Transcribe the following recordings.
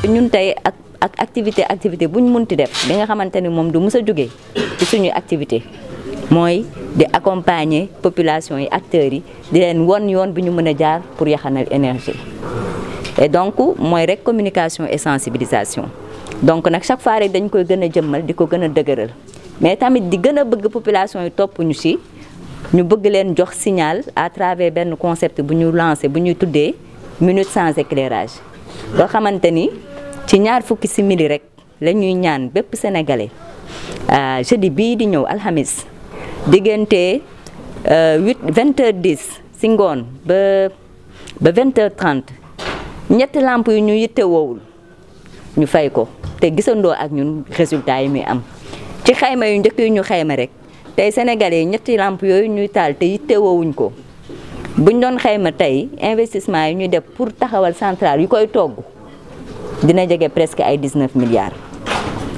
ñun tey ak activité bu ñu munti def bi nga xamante ni moom du mës a jóge ci suñuy activité mooy di accompagner population yi acteurs yi di leen won yoon bi ñu mën a jaar pour yaxanal énergie et donc mooy rek communication et sensibilisation donc nag chaque fois rek dañ koy gën a jëmmal di ko gën a dëgëral mais tamit di gën a bëgg population yi topp ñu ci ñu bëgg leen jox signal à travers benn concept bu ñu lancé bu ñuy tuddee minute sans éclairage loo xamante ni ci ñaar fukki simili rek la ñuy ñaan bépp sénégalais jeudi bii di ñëw alxamis diggante 20h10 si ngoon ba 20h30 ñetti lamp yu ñu yitte woowul ñu fay ko te gisandoo ak ñun résultat yi muy am ci xayma yu njëkk yu ñu xayma rek tey sénégalais yi ñetti lamp yooyu ñuy taal te yitte woowuñ ko buñ doon xayma tey investissement yi ñuy def pour taxawal centrale yu koy togg dina jege presque ay 19 milliards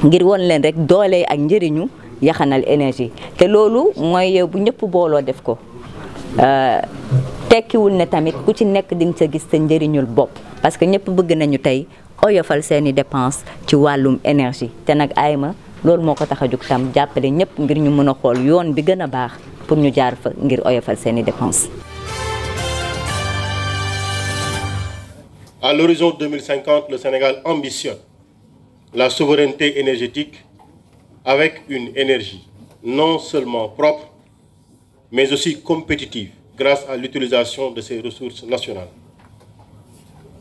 ngir woon leen rek doole ak njëriñu yaxanal énergie te loolu mooy bu ñëpp booloo def ko tekkiwul ne tamit ku ci nekk di nga sa gis sa njëriñul bopp parce que ñëpp bëgg nañu tey oyofal seeni dépense ci wàllum énergie te nag ayma loolu moo ko tax a jóg tam jàppale ñëpp ngir ñu mën a xool yoon bi gën a baax pour ñu jaar fa ngir oyofal seeni dépense. À l'horizon 2050, le Sénégal ambitionne la souveraineté énergétique avec une énergie non seulement propre, mais aussi compétitive grâce à l'utilisation de ses ressources nationales.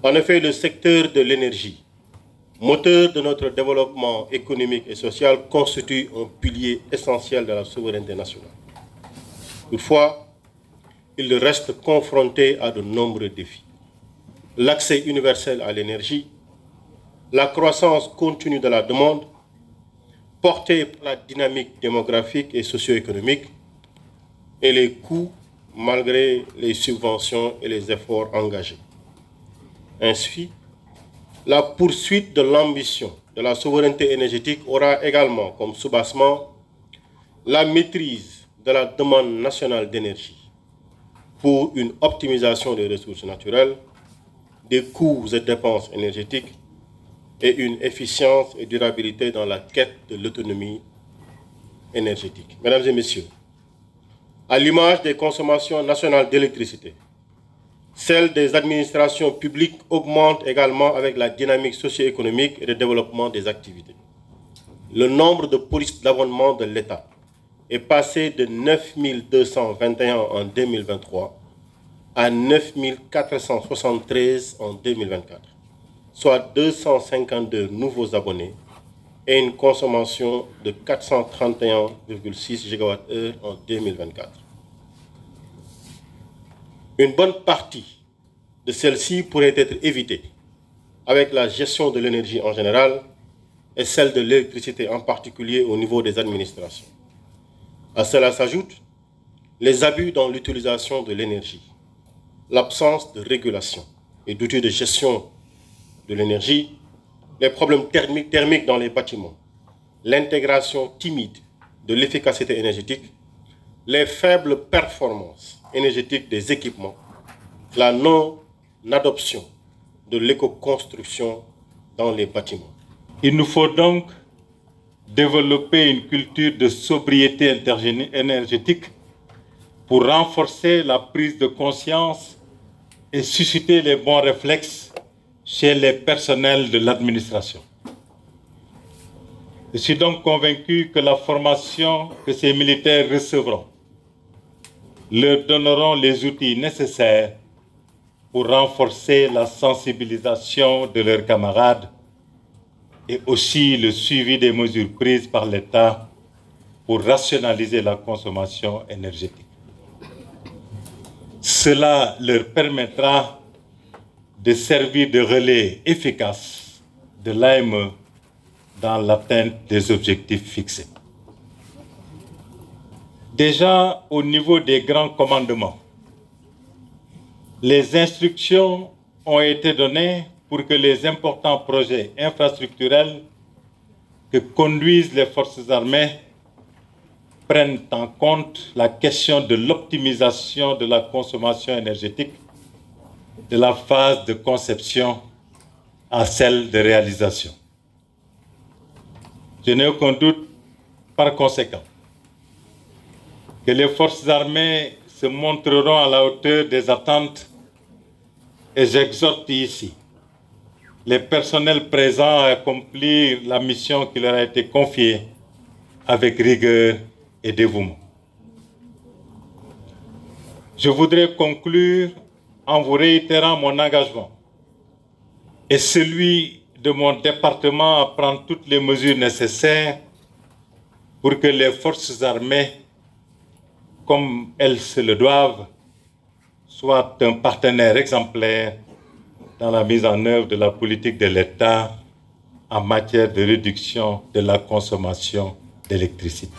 En effet, le secteur de l'énergie, moteur de notre développement économique et social, constitue un pilier essentiel de la souveraineté nationale. Toutefois, il reste confronté à de nombreux défis. L'accès universel à l'énergie, la croissance continue de la demande, portée par la dynamique démographique et socio-économique, et les coûts malgré les subventions et les efforts engagés. Ainsi, la poursuite de l'ambition de la souveraineté énergétique aura également comme soubassement la maîtrise de la demande nationale d'énergie pour une optimisation des ressources naturelles, des coûts et dépenses énergétiques et une efficience et durabilité dans la quête de l'autonomie énergétique. Mesdames et messieurs, à l'image des consommations nationales d'électricité, celle des administrations publiques augmente également avec la dynamique socio-économique et le développement des activités. Le nombre de polices d'abonnement de l'État est passé de 9 221 en 2023 à 9 473 en 2024, soit 252 nouveaux abonnés et une consommation de 431,6 GWh en 2024. Une bonne partie de celle-ci pourrait être évitée avec la gestion de l'énergie en général et celle de l'électricité en particulier au niveau des administrations. À cela s'ajoutent les abus dans l'utilisation de l'énergie, l'absence de régulation et d'outils de gestion de l'énergie, les problèmes thermiques dans les bâtiments, l'intégration timide de l'efficacité énergétique, les faibles performances énergétiques des équipements, la non-adoption de l'éco-construction dans les bâtiments. Il nous faut donc développer une culture de sobriété énergétique pour renforcer la prise de conscience et susciter les bons réflexes chez les personnels de l'administration. Je suis donc convaincu que la formation que ces militaires recevront leur donneront les outils nécessaires pour renforcer la sensibilisation de leurs camarades et aussi le suivi des mesures prises par l'État pour rationaliser la consommation énergétique. Cela leur permettra de servir de relais efficace de l'AME dans l'atteinte des objectifs fixés. Déjà au niveau des grands commandements, les instructions ont été données pour que les importants projets infrastructurels que conduisent les forces armées prennent en compte la question de l'optimisation de la consommation énergétique de la phase de conception à celle de réalisation. Je n'ai aucun doute, par conséquent, que les forces armées se montreront à la hauteur des attentes et j'exhorte ici les personnels présents à accomplir la mission qui leur a été confiée avec rigueur et dévouement. Je voudrais conclure en vous réitérant mon engagement et celui de mon département à prendre toutes les mesures nécessaires pour que les forces armées, comme elles se le doivent, soient un partenaire exemplaire dans la mise en œuvre de la politique de l'État en matière de réduction de la consommation d'électricité.